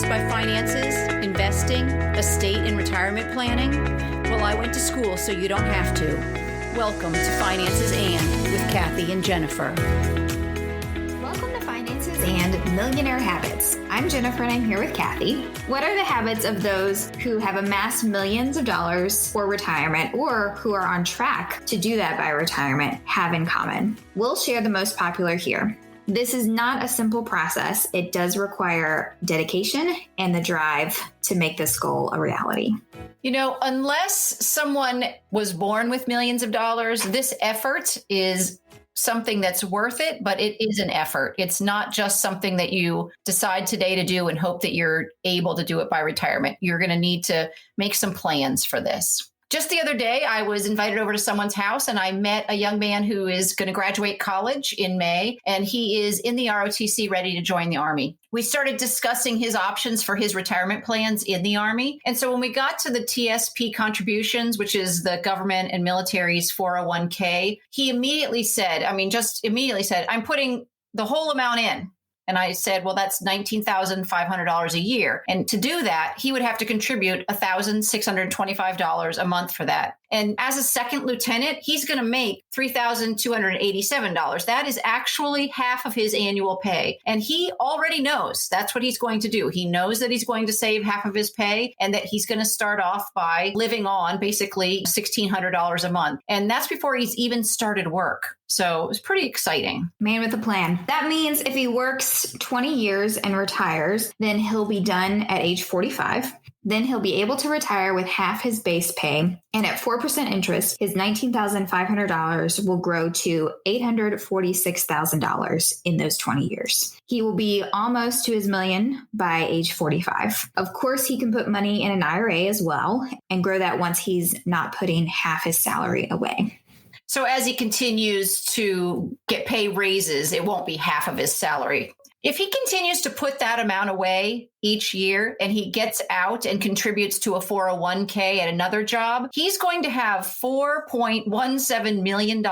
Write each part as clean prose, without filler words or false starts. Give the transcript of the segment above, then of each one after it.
by finances, investing, estate and retirement planning? Well, I went to school so you don't have to. Welcome to Finances and with Kathy and Jennifer. Welcome to Finances and Millionaire Habits. I'm Jennifer and I'm here with Kathy. What are the habits of those who have amassed millions of dollars for retirement or who are on track to do that by retirement have in common? We'll share the most popular here. This is not a simple process. It does require dedication and the drive to make this goal a reality. You know, unless someone was born with millions of dollars, this effort is something that's worth it, but it is an effort. It's not just something that you decide today to do and hope that you're able to do it by retirement. You're going to need to make some plans for this. Just the other day, I was invited over to someone's house and I met a young man who is going to graduate college in May, and he is in the ROTC ready to join the Army. We started discussing his options for his retirement plans in the Army. And so when we got to the TSP contributions, which is the government and military's 401k, he immediately said, I'm putting the whole amount in. And I said, well, that's $19,500 a year. And to do that, he would have to contribute $1,625 a month for that. And as a second lieutenant, he's going to make $3,287. That is actually half of his annual pay. And he already knows that's what he's going to do. He knows that he's going to save half of his pay and that he's going to start off by living on basically $1,600 a month. And that's before he's even started work. So it was pretty exciting. Man with a plan. That means if he works 20 years and retires, then he'll be done at age 45. Then he'll be able to retire with half his base pay. And at 4% interest, his $19,500 will grow to $846,000 in those 20 years. He will be almost to his million by age 45. Of course, he can put money in an IRA as well and grow that once he's not putting half his salary away. So as he continues to get pay raises, it won't be half of his salary. If he continues to put that amount away each year and he gets out and contributes to a 401k at another job, he's going to have $4.17 million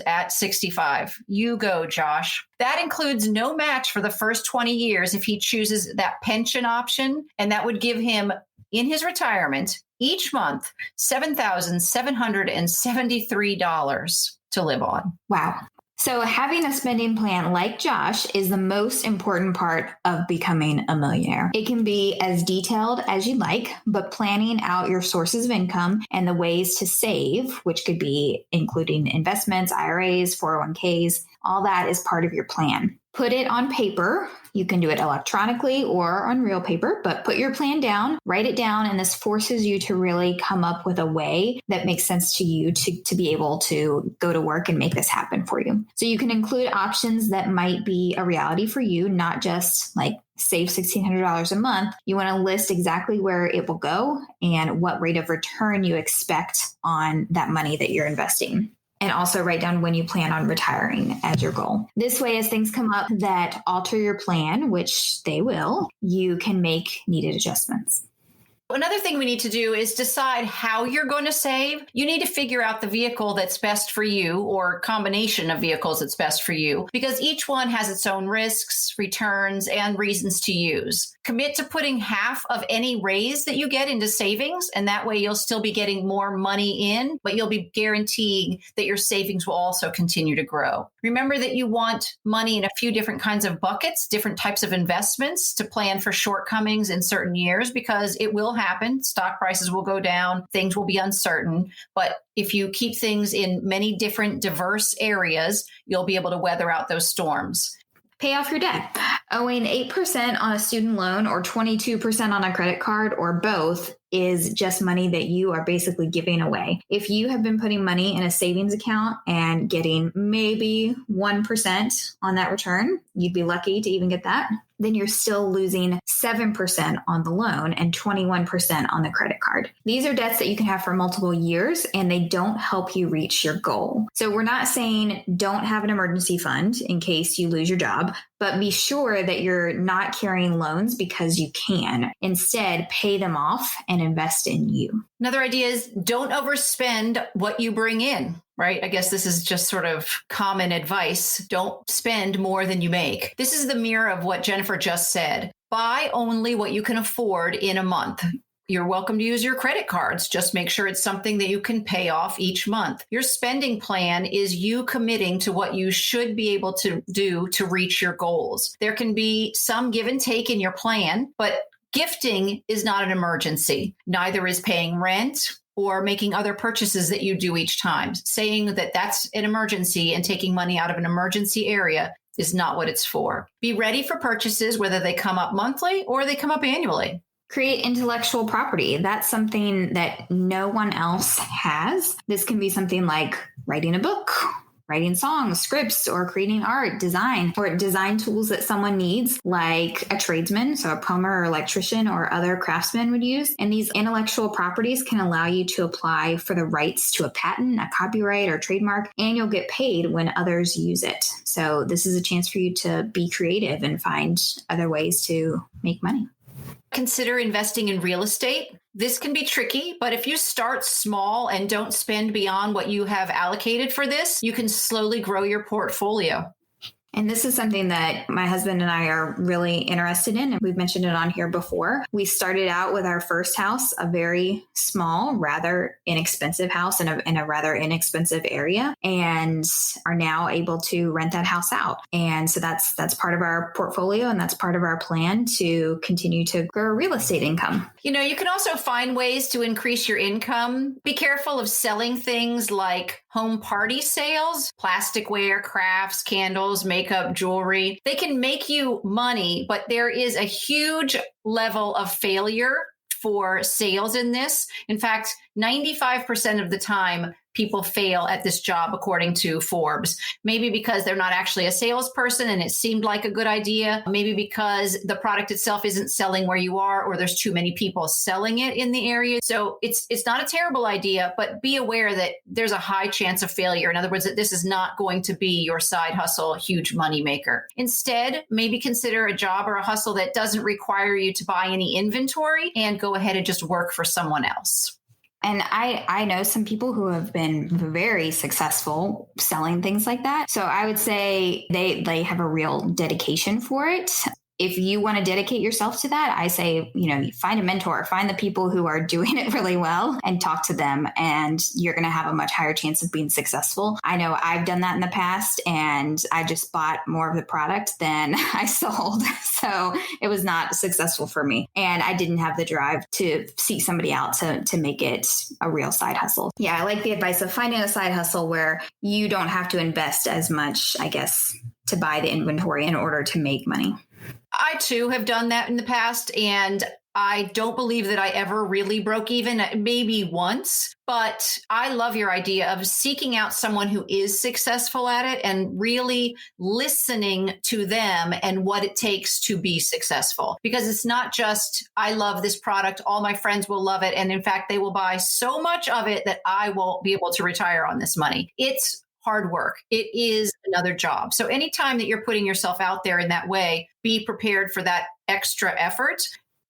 at 65. You go, Josh. That includes no match for the first 20 years if he chooses that pension option, and that would give him in his retirement each month $7,773 to live on. Wow. So having a spending plan like Josh is the most important part of becoming a millionaire. It can be as detailed as you like, but planning out your sources of income and the ways to save, which could be including investments, IRAs, 401ks, all that is part of your plan. Put it on paper. You can do it electronically or on real paper, but put your plan down, write it down, and this forces you to really come up with a way that makes sense to you to be able to go to work and make this happen for you. So you can include options that might be a reality for you, not just like save $1,600 a month. You want to list exactly where it will go and what rate of return you expect on that money that you're investing. And also write down when you plan on retiring as your goal. This way, as things come up that alter your plan, which they will, you can make needed adjustments. Another thing we need to do is decide how you're going to save. You need to figure out the vehicle that's best for you or combination of vehicles that's best for you, because each one has its own risks, returns, and reasons to use. Commit to putting half of any raise that you get into savings, and that way you'll still be getting more money in, but you'll be guaranteeing that your savings will also continue to grow. Remember that you want money in a few different kinds of buckets, different types of investments to plan for shortcomings in certain years, because it will happen. Stock prices will go down. Things will be uncertain. But if you keep things in many different diverse areas, you'll be able to weather out those storms. Pay off your debt. Owing 8% on a student loan or 22% on a credit card or both is just money that you are basically giving away. If you have been putting money in a savings account and getting maybe 1% on that return, you'd be lucky to even get that, then you're still losing 7% on the loan and 21% on the credit card. These are debts that you can have for multiple years and they don't help you reach your goal. So we're not saying don't have an emergency fund in case you lose your job, but be sure that you're not carrying loans because you can. Instead, pay them off and invest in you. Another idea is don't overspend what you bring in, right? I guess this is just sort of common advice. Don't spend more than you make. This is the mirror of what Jennifer just said. Buy only what you can afford in a month. You're welcome to use your credit cards. Just make sure it's something that you can pay off each month. Your spending plan is you committing to what you should be able to do to reach your goals. There can be some give and take in your plan, but gifting is not an emergency. Neither is paying rent or making other purchases that you do each time. Saying that that's an emergency and taking money out of an emergency area is not what it's for. Be ready for purchases, whether they come up monthly or they come up annually. Create intellectual property. That's something that no one else has. This can be something like writing a book, writing songs, scripts, or creating art, design, or design tools that someone needs, like a tradesman, so a plumber or electrician or other craftsman would use. And these intellectual properties can allow you to apply for the rights to a patent, a copyright, or trademark, and you'll get paid when others use it. So this is a chance for you to be creative and find other ways to make money. Consider investing in real estate. This can be tricky, but if you start small and don't spend beyond what you have allocated for this, you can slowly grow your portfolio. And this is something that my husband and I are really interested in. And we've mentioned it on here before. We started out with our first house, a very small, rather inexpensive house in a rather inexpensive area, and are now able to rent that house out. And so that's part of our portfolio, and that's part of our plan to continue to grow real estate income. You know, you can also find ways to increase your income. Be careful of selling things like home party sales, plasticware, crafts, candles, makeup, jewelry. They can make you money, but there is a huge level of failure for sales in this. In fact, 95% of the time, people fail at this job, according to Forbes. Maybe because they're not actually a salesperson and it seemed like a good idea. Maybe because the product itself isn't selling where you are, or there's too many people selling it in the area. So it's not a terrible idea, but be aware that there's a high chance of failure. In other words, that this is not going to be your side hustle, huge money maker. Instead, maybe consider a job or a hustle that doesn't require you to buy any inventory and go ahead and just work for someone else. And I know some people who have been very successful selling things like that. So I would say they have a real dedication for it. If you want to dedicate yourself to that, I say, find a mentor, find the people who are doing it really well and talk to them, and you're going to have a much higher chance of being successful. I know I've done that in the past, and I just bought more of the product than I sold. So it was not successful for me. And I didn't have the drive to seek somebody out to make it a real side hustle. Yeah, I like the advice of finding a side hustle where you don't have to invest as much, I guess, to buy the inventory in order to make money. I too have done that in the past, and I don't believe that I ever really broke even, maybe once, but I love your idea of seeking out someone who is successful at it and really listening to them and what it takes to be successful. Because it's not just, I love this product, all my friends will love it, and in fact, they will buy so much of it that I won't be able to retire on this money. It's hard work. It is another job. So anytime that you're putting yourself out there in that way, be prepared for that extra effort.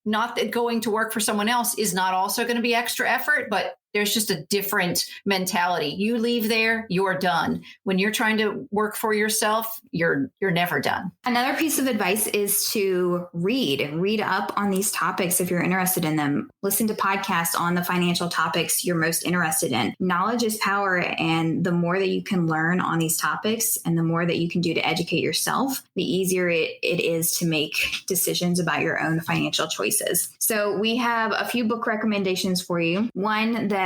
Not that going to work for someone else is not also going to be extra effort, but there's just a different mentality. You leave there, you're done. When you're trying to work for yourself, you're never done. Another piece of advice is to read up on these topics if you're interested in them. Listen to podcasts on the financial topics you're most interested in. Knowledge is power, and the more that you can learn on these topics and the more that you can do to educate yourself, the easier it is to make decisions about your own financial choices. So we have a few book recommendations for you. One that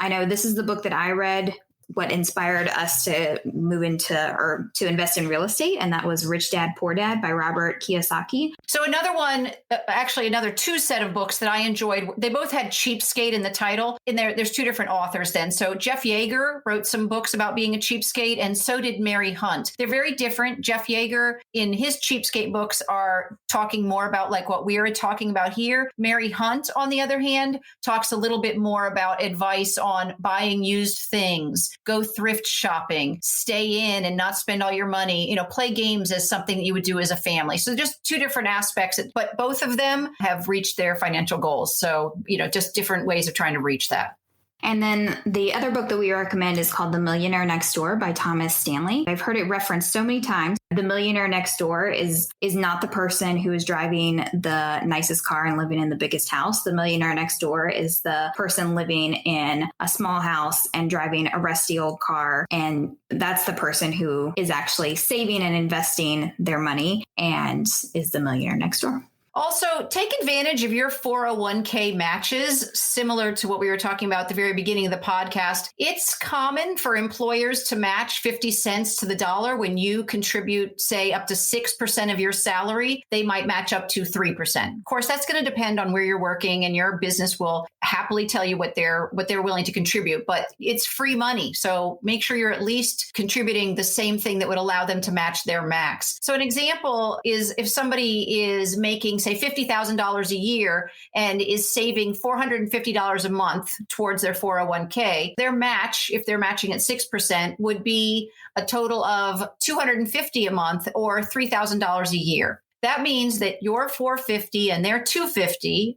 I know this is the book that I read, what inspired us to move into or to invest in real estate. And that was Rich Dad, Poor Dad by Robert Kiyosaki. So another one, actually another two set of books that I enjoyed. They both had cheapskate in the title. And there's two different authors then. So Jeff Yeager wrote some books about being a cheapskate, and so did Mary Hunt. They're very different. Jeff Yeager in his cheapskate books are talking more about like what we're talking about here. Mary Hunt, on the other hand, talks a little bit more about advice on buying used things, go thrift shopping, stay in and not spend all your money, play games as something that you would do as a family. So just two different aspects, but both of them have reached their financial goals. So, just different ways of trying to reach that. And then the other book that we recommend is called The Millionaire Next Door by Thomas Stanley. I've heard it referenced so many times. The millionaire next door is not the person who is driving the nicest car and living in the biggest house. The millionaire next door is the person living in a small house and driving a rusty old car. And that's the person who is actually saving and investing their money and is the millionaire next door. Also, take advantage of your 401k matches, similar to what we were talking about at the very beginning of the podcast. It's common for employers to match 50 cents to the dollar when you contribute, say, up to 6% of your salary. They might match up to 3%. Of course, that's going to depend on where you're working, and your business will happily tell you what they're willing to contribute. But it's free money, so make sure you're at least contributing the same thing that would allow them to match their max. So an example is if somebody is making, say, $50,000 a year and is saving $450 a month towards their 401k, their match, if they're matching at 6%, would be a total of $250 a month or $3,000 a year. That means that your $450 and their $250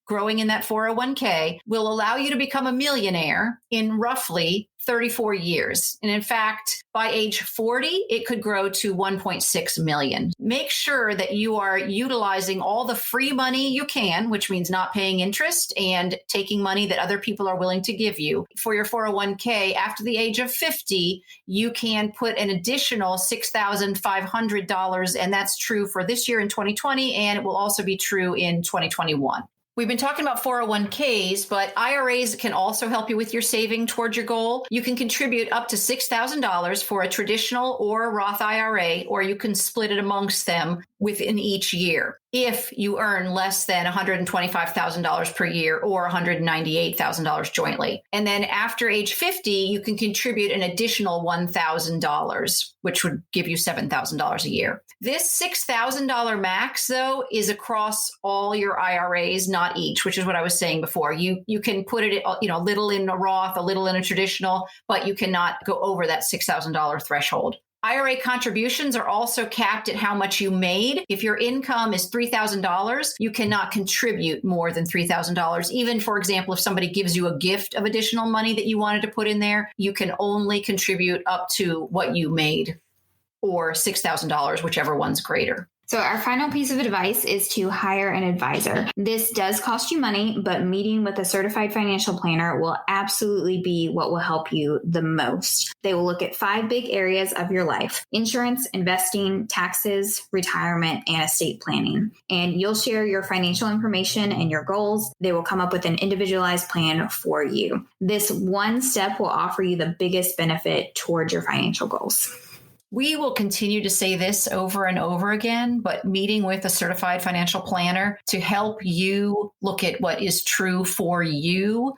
growing in that 401k will allow you to become a millionaire in roughly 34 years. And in fact, by age 40, it could grow to 1.6 million. Make sure that you are utilizing all the free money you can, which means not paying interest and taking money that other people are willing to give you. For your 401k, after the age of 50, you can put an additional $6,500. And that's true for this year in 2020, and it will also be true in 2021. We've been talking about 401ks, but IRAs can also help you with your saving towards your goal. You can contribute up to $6,000 for a traditional or a Roth IRA, or you can split it amongst them within each year if you earn less than $125,000 per year or $198,000 jointly. And then after age 50, you can contribute an additional $1,000, which would give you $7,000 a year. This $6,000 max, though, is across all your IRAs, not each, which is what I was saying before. You can put it, a little in a Roth, a little in a traditional, but you cannot go over that $6,000 threshold. IRA contributions are also capped at how much you made. If your income is $3,000, you cannot contribute more than $3,000. Even, for example, if somebody gives you a gift of additional money that you wanted to put in there, you can only contribute up to what you made, or $6,000, whichever one's greater. So our final piece of advice is to hire an advisor. This does cost you money, but meeting with a certified financial planner will absolutely be what will help you the most. They will look at 5 big areas of your life: insurance, investing, taxes, retirement, and estate planning. And you'll share your financial information and your goals. They will come up with an individualized plan for you. This one step will offer you the biggest benefit towards your financial goals. We will continue to say this over and over again, but meeting with a certified financial planner to help you look at what is true for you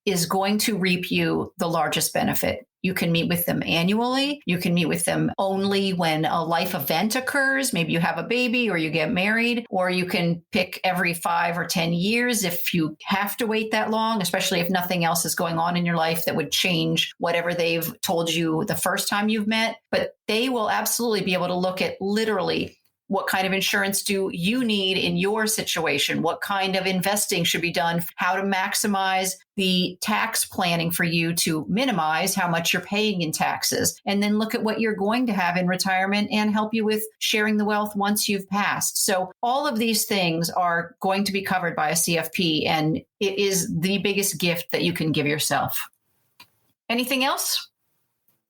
is going to reap you the largest benefit. You can meet with them annually. You can meet with them only when a life event occurs. Maybe you have a baby or you get married, or you can pick every 5 or 10 years if you have to wait that long, especially if nothing else is going on in your life that would change whatever they've told you the first time you've met. But they will absolutely be able to look at literally what kind of insurance do you need in your situation? What kind of investing should be done? How to maximize the tax planning for you to minimize how much you're paying in taxes. And then look at what you're going to have in retirement and help you with sharing the wealth once you've passed. So all of these things are going to be covered by a CFP, and it is the biggest gift that you can give yourself. Anything else?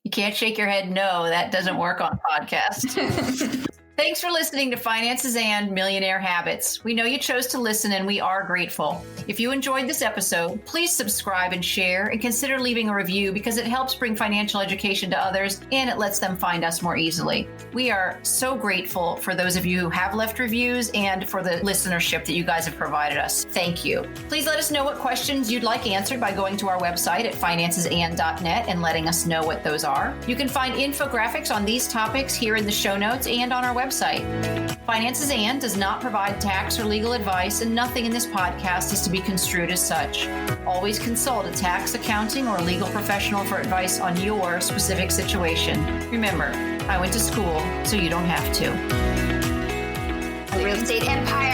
You can't shake your head. No, that doesn't work on podcast. Thanks for listening to Finances and Millionaire Habits. We know you chose to listen, and we are grateful. If you enjoyed this episode, please subscribe and share, and consider leaving a review because it helps bring financial education to others and it lets them find us more easily. We are so grateful for those of you who have left reviews and for the listenership that you guys have provided us. Thank you. Please let us know what questions you'd like answered by going to our website at financesand.net and letting us know what those are. You can find infographics on these topics here in the show notes and on our website. website. Finances and does not provide tax or legal advice, and nothing in this podcast is to be construed as such. Always consult a tax, accounting, or legal professional for advice on your specific situation. Remember, I went to school, so you don't have to. The real estate empire.